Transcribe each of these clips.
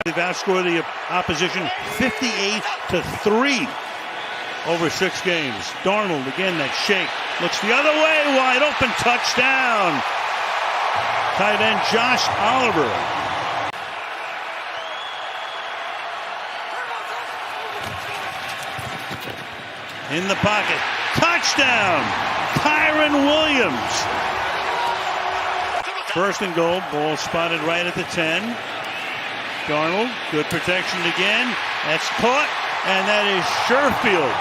They've outscored the opposition 58-3 over 6 games. Darnold, again, that shake. Looks the other way, wide open, touchdown. Tight end Josh Oliver. In the pocket, touchdown, Kyron Williams. First and goal, ball spotted right at the 10. Darnold, good protection again. That's caught, and that is Sherfield,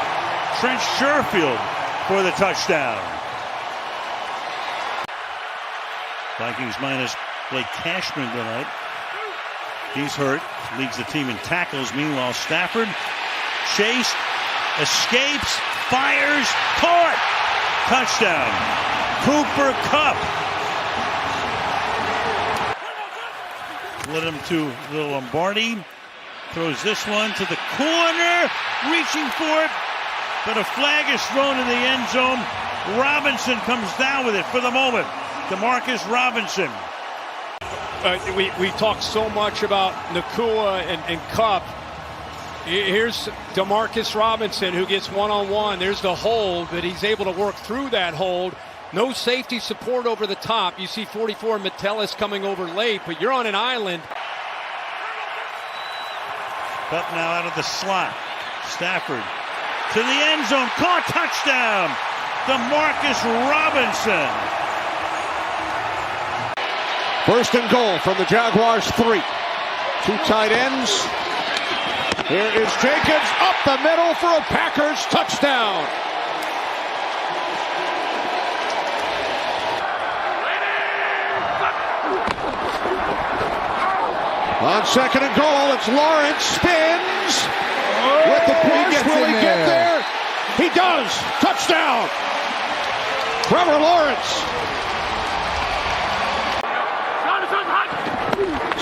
Trent Sherfield, for the touchdown. Vikings minus Blake Cashman tonight. He's hurt, leads the team in tackles. Meanwhile, Stafford chased, escapes, fires, caught, touchdown. Cooper Kupp. Led him to the Lombardi. Throws this one to the corner, reaching for it, but a flag is thrown in the end zone. Robinson comes down with it for the moment. Demarcus Robinson. We talk so much about Nakua and Kupp. Here's Demarcus Robinson, who gets one-on-one. There's the hold, but he's able to work through that hold. No safety support over the top. You see 44 Metellus coming over late, but you're on an island. Kupp now out of the slot. Stafford to the end zone. Caught, touchdown. Demarcus Robinson. First and goal from the Jaguars 3. 2 tight ends. Here is Jacobs up the middle for a Packers touchdown. On second and goal, it's Lawrence, spins with the push. Will he get there? He does. Touchdown. Trevor Lawrence.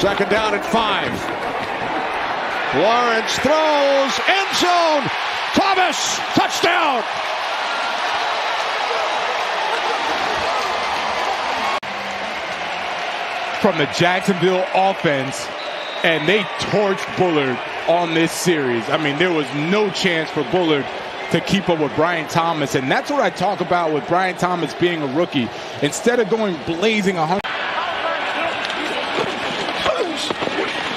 Second down at 5. Lawrence throws, end zone. Thomas, touchdown. From the Jacksonville offense, and they torched Bullard on this series. I mean, there was no chance for Bullard to keep up with Brian Thomas, and that's what I talk about with Brian Thomas being a rookie. Instead of going blazing 100.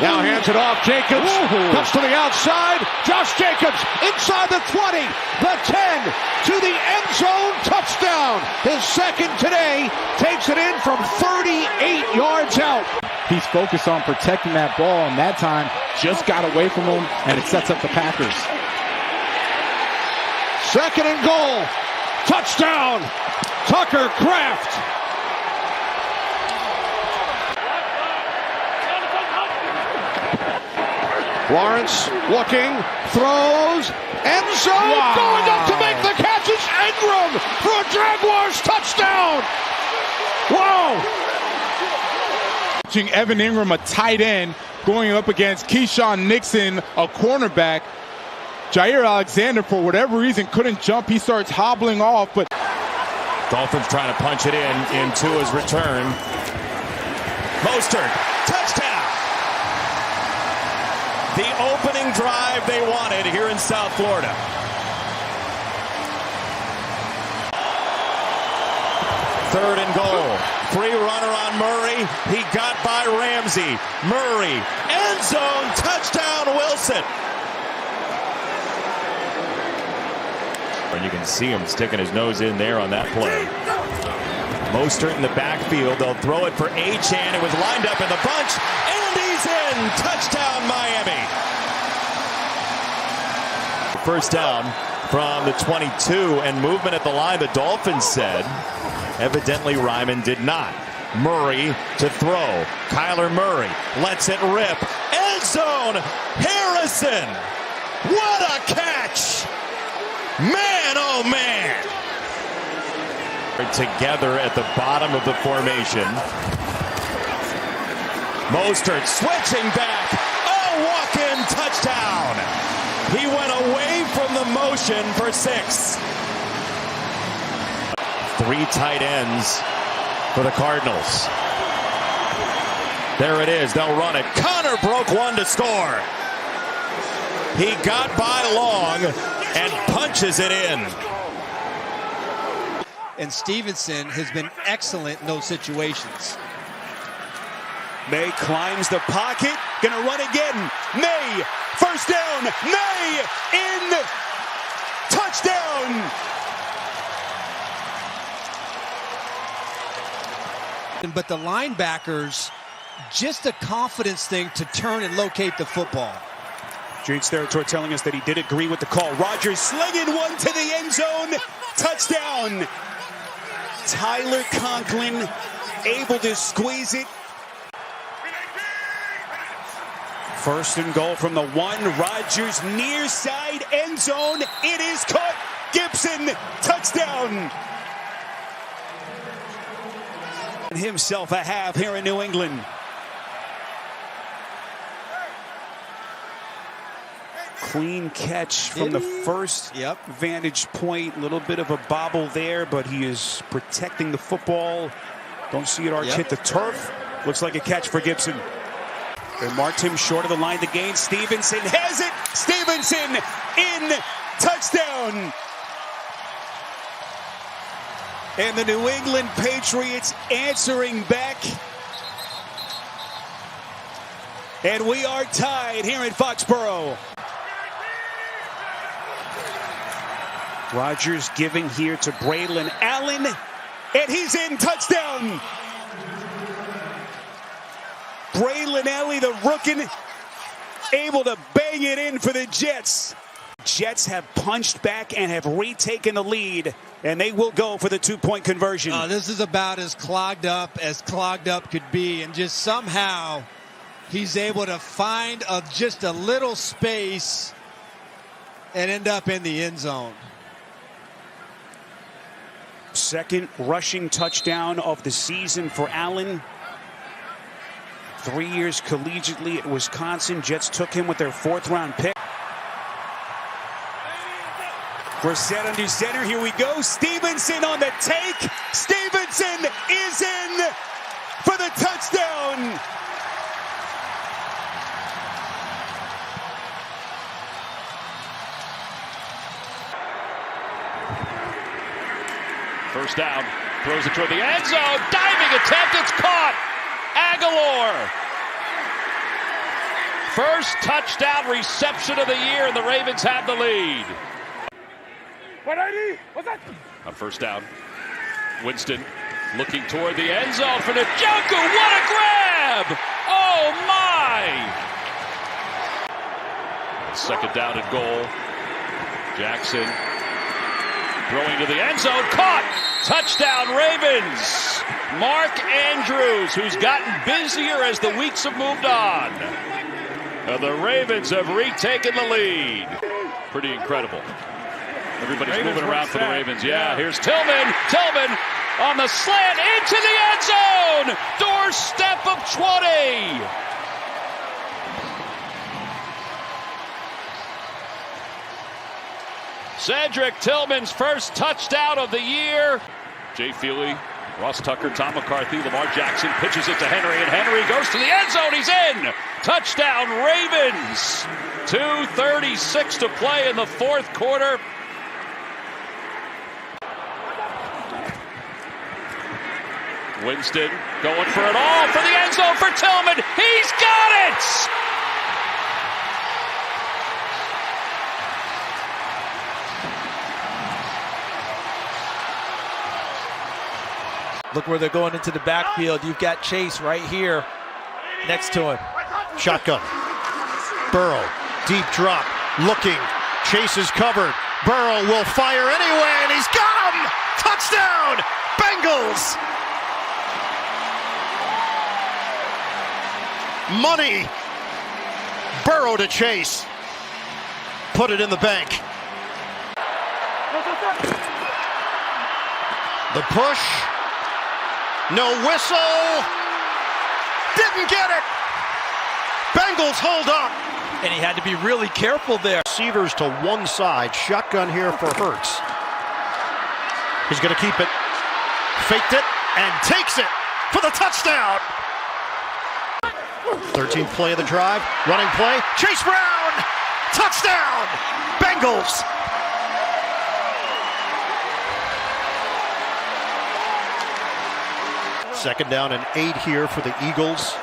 Now hands it off, Jacobs, cuts to the outside, Josh Jacobs inside the 20, the 10, to the end zone, touchdown. His second today, takes it in from 38 yards out. He's focused on protecting that ball, and that time just got away from him, and it sets up the Packers. Second and goal, touchdown, Tucker Kraft. Lawrence looking, throws, end zone, going up to make the catch is Ingram for a Jaguars touchdown. Wow. Evan Ingram, a tight end, going up against Keyshawn Nixon, a cornerback. Jair Alexander, for whatever reason, couldn't jump. He starts hobbling off, but Dolphins trying to punch it in Tua's return. Mostert, touchdown. The opening drive they wanted here in South Florida. Third and goal. Free runner on Murray. He got by Ramsey. Murray, end zone, touchdown, Wilson. And you can see him sticking his nose in there on that play. Mostert in the backfield. They'll throw it for Achane. It was lined up in the bunch. And he's in. Touchdown, Miami. First down from the 22 and movement at the line, the Dolphins said. Evidently, Ryman did not. Murray to throw. Kyler Murray lets it rip. End zone. Harrison. What a catch. Man, oh man. Together at the bottom of the formation. Mostert switching back. A walk-in touchdown. He went away from the motion for 6. 3 tight ends for the Cardinals. There it is. They'll run it. Connor broke one to score. He got by Long and punches it in. And Stevenson has been excellent in those situations. May climbs the pocket, gonna run again. May, first down, May, in, touchdown. But the linebackers, just a confidence thing to turn and locate the football. Jade's territory telling us that he did agree with the call. Rodgers slinging one to the end zone, touchdown. Tyler Conklin able to squeeze it. First and goal from the 1. Rodgers near side end zone. It is caught. Gibson, touchdown. And himself a half here in New England. Clean catch from the first vantage point. A little bit of a bobble there, but he is protecting the football. Don't see it arch hit the turf. Looks like a catch for Gibson. They marked him short of the line to gain. Stevenson has it. Stevenson in, touchdown. And the New England Patriots answering back. And we are tied here in Foxborough. Rodgers giving here to Braylon Allen. And he's in, touchdown. Braylon Allen, the rookie, able to bang it in for the Jets. Jets have punched back and have retaken the lead, and they will go for the 2-point conversion. This is about as clogged up could be, and just somehow he's able to find just a little space and end up in the end zone. Second rushing touchdown of the season for Allen. 3 years collegiately at Wisconsin. Jets took him with their 4th-round pick. Brissett under center. Here we go. Stevenson on the take. Stevenson is in for the touchdown. First down, throws it toward the end zone, diving attempt, it's caught. Aguilar. First touchdown reception of the year, and the Ravens have the lead. On first down, Winston looking toward the end zone for the Njoku. What a grab! Oh my! Second down and goal. Jackson throwing to the end zone, caught! Touchdown Ravens! Mark Andrews, who's gotten busier as the weeks have moved on. And the Ravens have retaken the lead. Pretty incredible. Everybody's moving around for the Ravens. Yeah, here's Tillman. Tillman on the slant into the end zone! Doorstep of 20! Cedric Tillman's first touchdown of the year. Jay Feely, Ross Tucker, Tom McCarthy, Lamar Jackson pitches it to Henry, and Henry goes to the end zone. He's in. Touchdown Ravens. 2:36 to play in the 4th quarter. Winston going for it all for the end zone for Tillman. He's got it. Look where they're going into the backfield. You've got Chase right here next to him. Shotgun. Burrow. Deep drop. Looking. Chase is covered. Burrow will fire anyway, and he's got him! Touchdown! Bengals! Money. Burrow to Chase. Put it in the bank. The push. No whistle. Didn't get it. Bengals hold up. And he had to be really careful there. Receivers to one side. Shotgun here for Hurts. He's going to keep it. Faked it and takes it for the touchdown. 13th play of the drive. Running play. Chase Brown! Touchdown! Bengals! Second down and 8 here for the Eagles.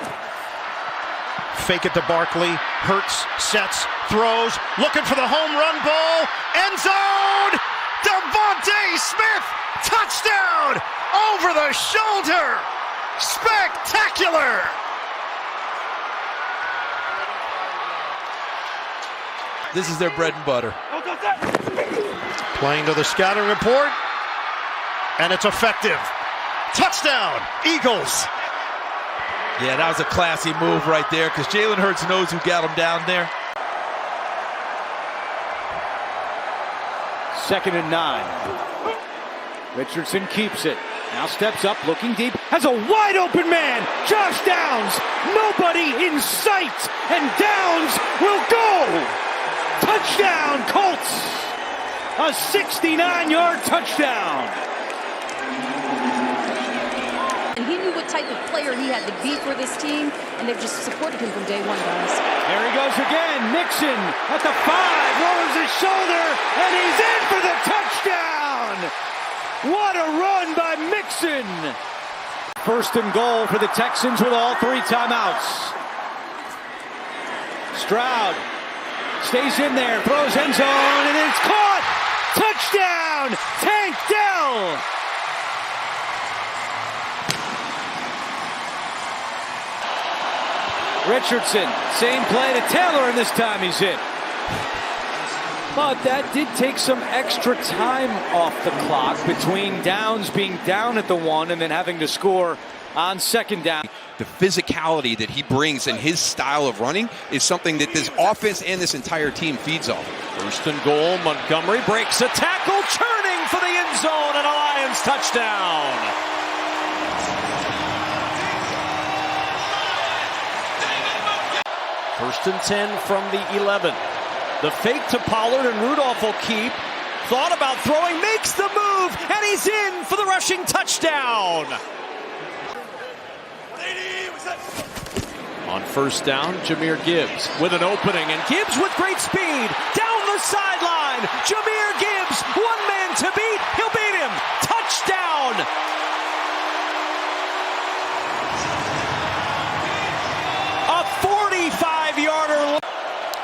Fake it to Barkley. Hurts, sets, throws. Looking for the home run ball. End zone! Devontae Smith! Touchdown! Over the shoulder! Spectacular! This is their bread and butter. Playing to the scouting report. And it's effective. Touchdown, Eagles. Yeah, that was a classy move right there because Jalen Hurts knows who got him down there. 2nd and 9. Richardson keeps it. Now steps up, looking deep. Has a wide open man. Josh Downs. Nobody in sight. And Downs will go. Touchdown, Colts. A 69-yard touchdown. And he knew what type of player he had to be for this team, and they've just supported him from day one, guys. There he goes again. Mixon at the 5, lowers his shoulder, and he's in for the touchdown. What a run by Mixon. 1st and goal for the Texans with all 3 timeouts. Stroud stays in there, throws end zone, and it's caught. Touchdown, Tank Dell. Richardson, same play to Taylor, and this time he's in. But that did take some extra time off the clock between Downs being down at the 1 and then having to score on 2nd down. The physicality that he brings and his style of running is something that this offense and this entire team feeds off. 1st and goal, Montgomery breaks a tackle, churning for the end zone, and a Lions touchdown. First and 10 from the 11. The fake to Pollard, and Rudolph will keep. Thought about throwing, makes the move, and he's in for the rushing touchdown. On 1st down, Jahmyr Gibbs with an opening, and Gibbs with great speed down the sideline. Jahmyr Gibbs, 1 man to beat. He'll beat him. Touchdown. A 45-yarder.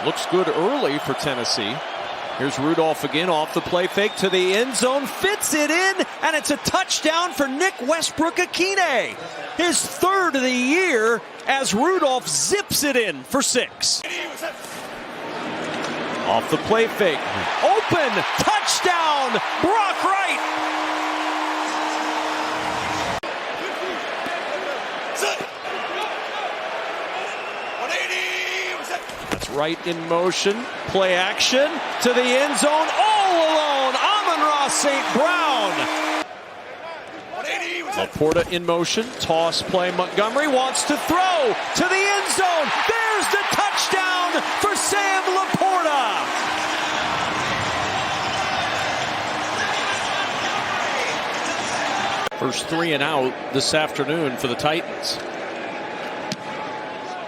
Looks good early for Tennessee. Here's Rudolph again off the play fake to the end zone. Fits it in, and it's a touchdown for Nick Westbrook-Ikhine. His 3rd of the year as Rudolph zips it in for 6. Off the play fake. Open. Touchdown. Brock Wright. That's Wright in motion. Play action to the end zone. All alone. Amon-Ra St. Brown. Laporta in motion. Toss play. Montgomery wants to throw to the end zone. There's the touchdown for Sam Laporta. First 3 and out this afternoon for the Titans.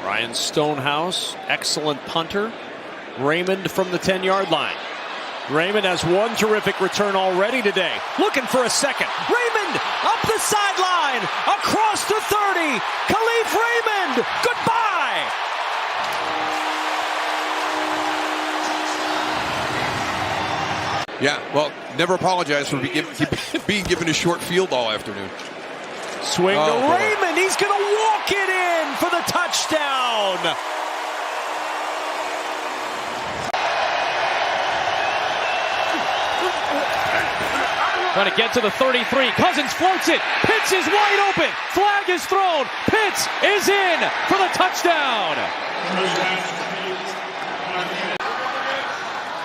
Ryan Stonehouse, excellent punter. Raymond from the 10-yard line. Raymond has 1 terrific return already today. Looking for a second. Raymond up the sideline, across the 30. Khalif Raymond, goodbye. Yeah, well, never apologize for being given a short field all afternoon. Swing to Raymond. He's going to walk it in for the touchdown. Trying to get to the 33. Cousins floats it. Pitts is wide open. Flag is thrown. Pitts is in for the touchdown.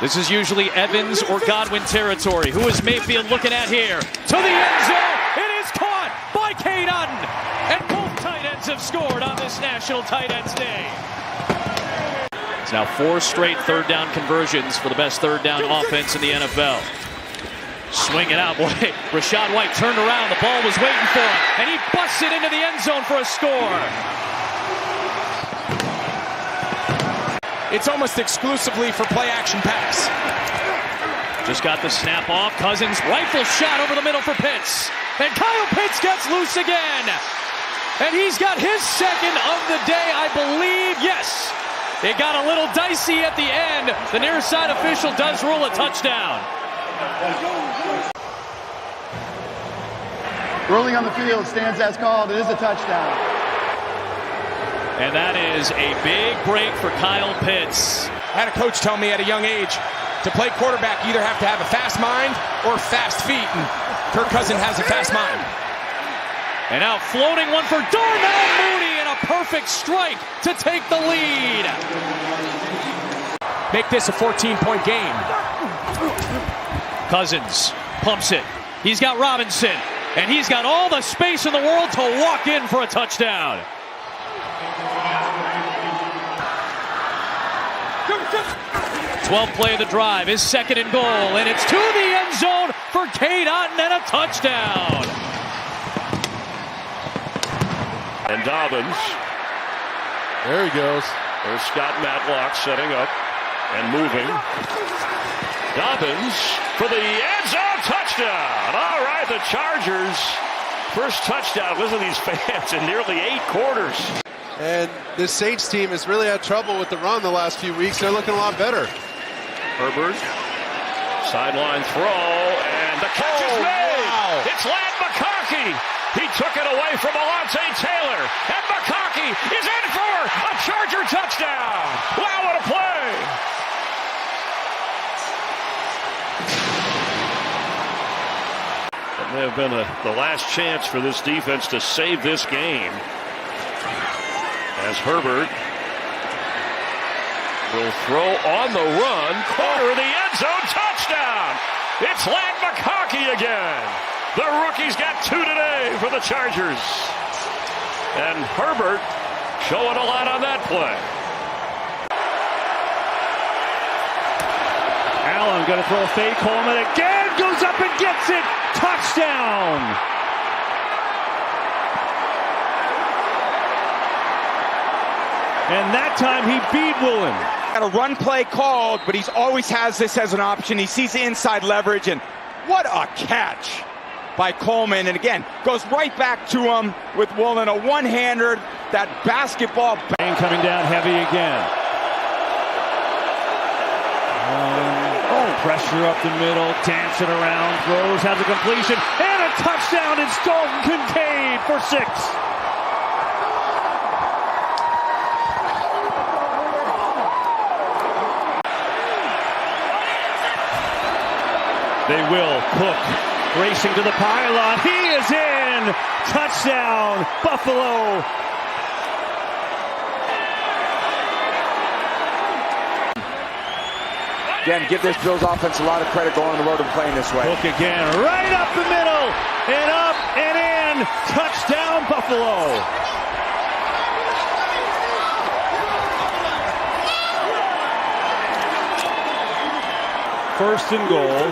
This is usually Evans or Godwin territory. Who is Mayfield looking at here? To the end zone. It is caught by Cade Otton. And both tight ends have scored on this National Tight Ends Day. It's now 4 straight 3rd down conversions for the best 3rd down offense in the NFL. Swing it out, boy. Rachaad White turned around. The ball was waiting for him. And he busts it into the end zone for a score. it's almost exclusively for play action pass. Just got the snap off. Cousins, rifle shot over the middle for Pitts. And Kyle Pitts gets loose again. And he's got his second of the day, I believe. Yes. It got a little dicey at the end. The near side official does rule a touchdown. Ruling on the field stands as called. It is a touchdown. And that is a big break for Kyle Pitts. I had a coach tell me at a young age, to play quarterback, you either have to have a fast mind or fast feet. And Kirk Cousins has a fast mind. And now floating one for Darnell Mooney and a perfect strike to take the lead. Make this a 14-point game. Cousins pumps it. He's got Robinson. And he's got all the space in the world to walk in for a touchdown. Play of the drive is second and goal, and it's to the end zone for Cade Otton and a touchdown. And Dobbins. There he goes. There's Scott Matlock setting up and moving. Dobbins for the end zone touchdown. All right, the Chargers first touchdown. Listen to these fans in nearly 8 quarters. And this Saints team has really had trouble with the run the last few weeks. They're looking a lot better. Herbert, sideline throw, and the catch is made. Wow. It's Ladd McConkey. He took it away from Alontae Taylor, and McConkey is in for a Charger touchdown. Wow, what a play! That may have been the last chance for this defense to save this game, as Herbert will throw on the run, corner of the end zone, touchdown! It's Ladd McConkey again. The rookie's got 2 today for the Chargers. And Herbert showing a lot on that play. Allen going to throw a fake, Coleman again, goes up and gets it, touchdown! And that time he beat Woolen. Got a run play called, but he always has this as an option. He sees the inside leverage, and what a catch by Coleman. And again, goes right back to him with Woolen, a one-hander, that basketball. Bang coming down heavy again. Pressure up the middle, dancing around, throws, has a completion, and a touchdown. It's Dalton Kincaid for 6. They will. Cook racing to the pylon. He is in. Touchdown, Buffalo. Again, give this Bills offense a lot of credit going on the road and playing this way. Cook again, right up the middle, and up and in. Touchdown, Buffalo. First and goal.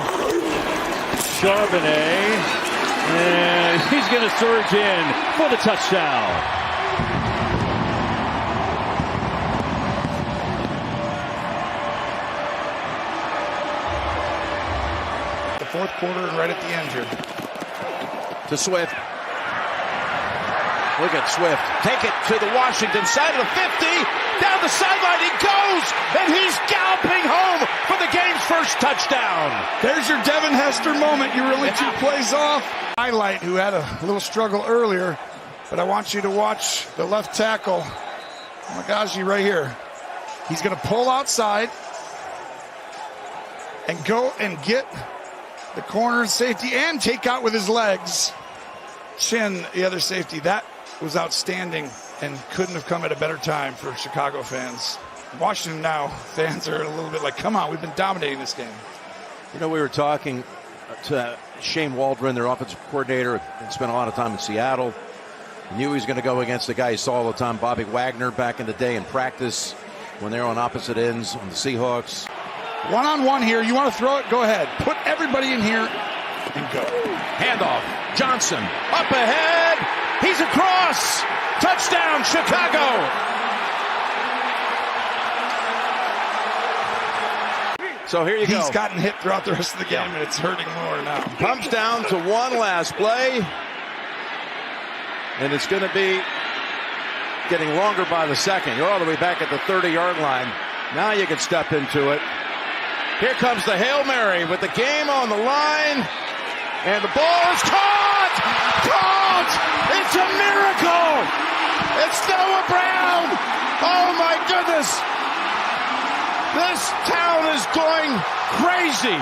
Charbonnet, and he's going to surge in for the touchdown. The fourth quarter and right at the end here. To Swift. Look at Swift. Take it to the Washington side of the 50. Down the sideline he goes, and he's galloping home for the game's first touchdown. There's your Devin Hester moment. You're only 2 plays off. Highlight, who had a little struggle earlier, but I want you to watch the left tackle, Magaji, right here. He's going to pull outside and go and get the corner safety and take out with his legs. Chin, the other safety. That was outstanding and couldn't have come at a better time for Chicago fans. Washington now, fans are a little bit like, come on, we've been dominating this game. You know, we were talking to Shane Waldron, their offensive coordinator, and spent a lot of time in Seattle. He knew he was going to go against the guy he saw all the time, Bobby Wagner, back in the day in practice when they were on opposite ends on the Seahawks. One-on-one here. You want to throw it? Go ahead. Put everybody in here and go. Handoff. Johnson up ahead. He's across. Touchdown, Chicago. So here you go. He's gotten hit throughout the rest of the game, and it's hurting more now. Comes down to one last play. And it's going to be getting longer by the second. You're all the way back at the 30-yard line. Now you can step into it. Here comes the Hail Mary with the game on the line. And the ball is caught! Caught! It's a miracle! It's Noah Brown! Oh my goodness! This town is going crazy!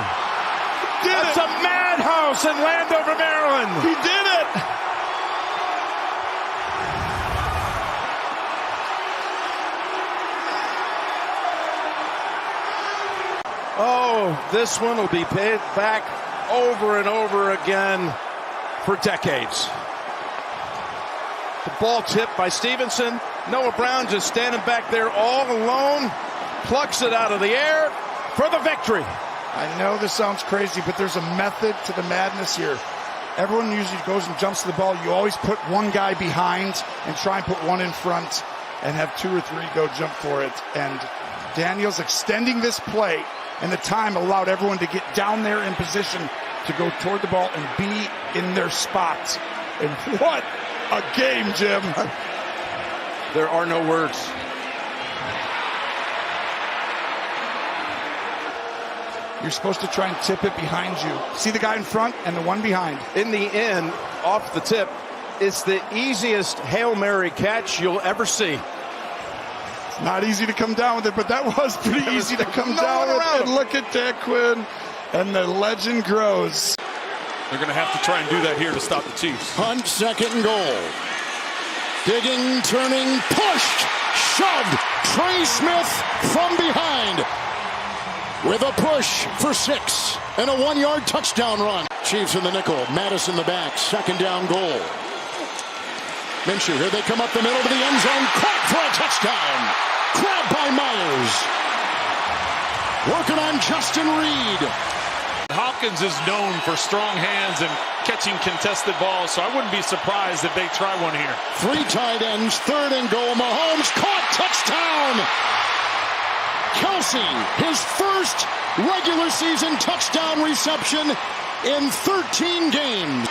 It's a madhouse in Landover, Maryland! He did it! Oh, this one will be paid back over and over again for decades. The ball tipped by Stevenson. Noah Brown just standing back there all alone. Plucks it out of the air for the victory. I know this sounds crazy, but there's a method to the madness here. Everyone usually goes and jumps to the ball. You always put one guy behind and try and put one in front and have 2 or 3 go jump for it. And Daniels extending this play, and the time allowed everyone to get down there in position to go toward the ball and be in their spots. And what a game, Jim. There are no words. You're supposed to try and tip it behind you. See the guy in front and the one behind. In the end, off the tip, it's the easiest Hail Mary catch you'll ever see. Not easy to come down with it, but that was pretty easy to come down with. And look at Dan Quinn, and the legend grows. They're going to have to try and do that here to stop the Chiefs. Hunt, 2nd and goal. Digging, turning, pushed, shoved. Trey Smith from behind with a push for 6 and a 1-yard touchdown run. Chiefs in the nickel, Madison the back, 2nd down goal. Minshew, here they come up the middle to the end zone, caught for a touchdown. Grabbed by Myers. Working on Justin Reed. Hopkins is known for strong hands and catching contested balls, so I wouldn't be surprised if they try one here. 3 tight ends, 3rd and goal. Mahomes caught, touchdown. Kelsey, his first regular season touchdown reception in 13 games.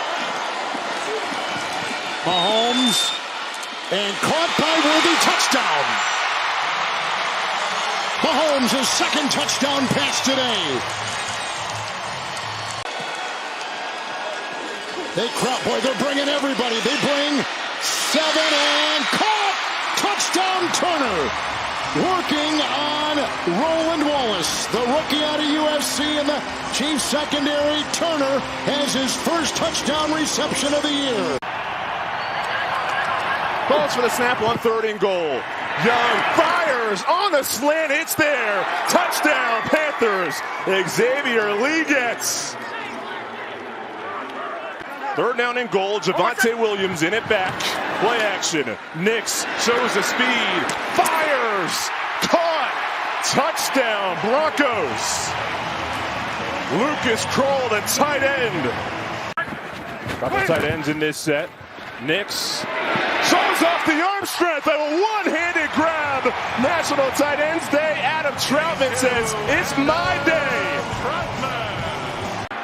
Mahomes, and caught by Worthy, touchdown. Mahomes, his 2nd touchdown pass today. They're bringing everybody. They bring 7 and caught. Touchdown Turner. Working on Roland Wallace, the rookie out of USC in the Chiefs secondary. Turner has his first touchdown reception of the year. Calls for the snap on 3rd and goal. Young fires on the slant. It's there. Touchdown, Panthers. Xavier Lee gets. 3rd down and goal. Javonte Williams in it back. Play action. Nix shows the speed. Fires. Caught. Touchdown, Broncos. Lucas Kroll, the tight end. Couple tight ends in this set. Nix shows off the arm strength. A one-handed grab. National Tight Ends Day. Adam Troutman says, it's my day.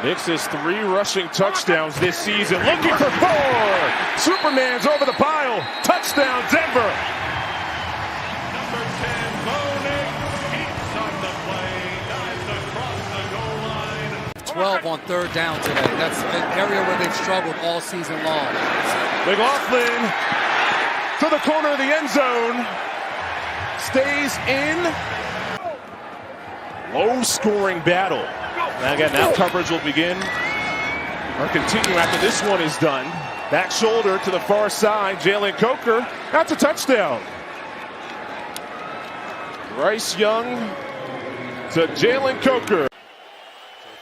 Nix has 3 rushing touchdowns this season. Looking for 4. Superman's over the pile. Touchdown, Denver. Number 10, Monik keeps on the play. Dives across the goal line. 12 on 3rd down today. That's an area where they've struggled all season long. McLaughlin to the corner of the end zone. Stays in. Low-scoring battle. Now coverage will begin or continue after this one is done. Back shoulder to the far side. Jalen Coker. That's a touchdown. Bryce Young to Jalen Coker.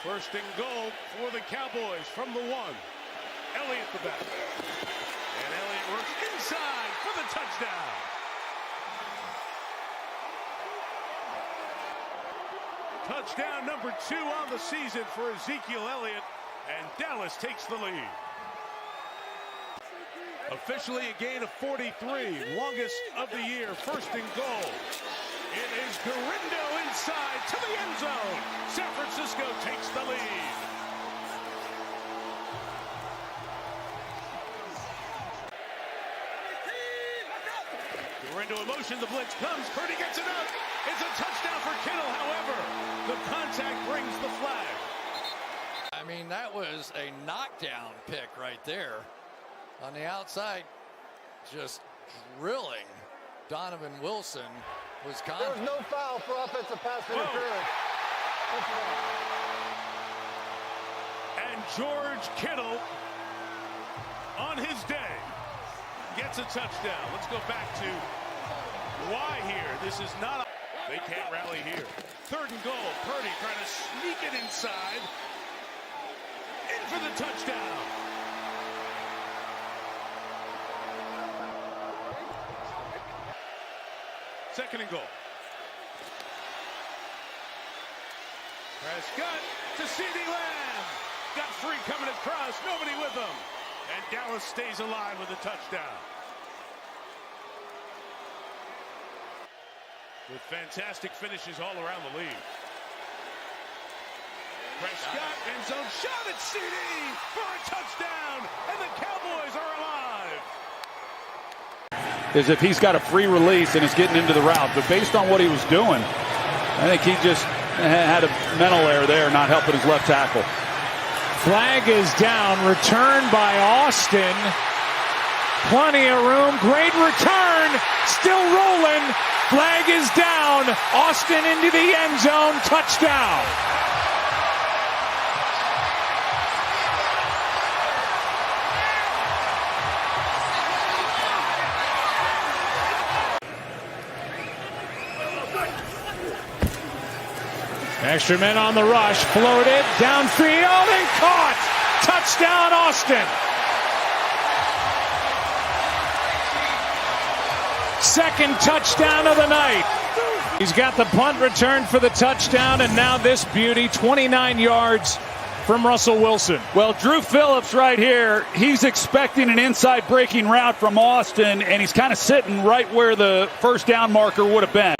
So 1st and goal for the Cowboys from the 1. Elliott the back. And Elliott works inside for the touchdown. Touchdown number 2 on the season for Ezekiel Elliott, and Dallas takes the lead. Officially a gain of 43, longest of the year, 1st and goal. It is Gurindo inside to the end zone. San Francisco takes the lead. Gurindo in motion, the blitz comes, Purdy gets it up. It's a touchdown for Kittle, however, the contact brings the flag. I mean, that was a knockdown pick right there. On the outside, just drilling Donovan Wilson. There was no foul for offensive pass interference. And George Kittle, on his day, gets a touchdown. Let's go back to why here. This is not they can't rally here. 3rd and goal. Purdy trying to sneak it inside. In for the touchdown. Second and goal. Prescott to CeeDee Lamb. Got free coming across. Nobody with him. And Dallas stays alive with a touchdown. With fantastic finishes all around the league. Prescott, end zone shot at CeeDee for a touchdown. And the Cowboys are alive. Is if he's got a free release and is getting into the route. But based on what he was doing, I think he just had a mental error there, not helping his left tackle. Flag is down, returned by Austin. Plenty of room, great return, still rolling. Flag is down, Austin into the end zone, touchdown. Extra men on the rush, floated, downfield, and caught! Touchdown, Austin! 2nd touchdown of the night. He's got the punt return for the touchdown, and now this beauty, 29 yards from Russell Wilson. Well, Drew Phillips right here, he's expecting an inside breaking route from Austin, and he's kind of sitting right where the 1st down marker would have been.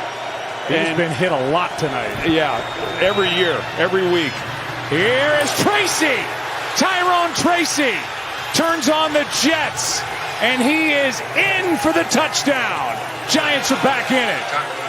He's been hit a lot tonight. Yeah, every year, every week. Here is Tracy. Tyrone Tracy turns on the Jets, and he is in for the touchdown. Giants are back in it.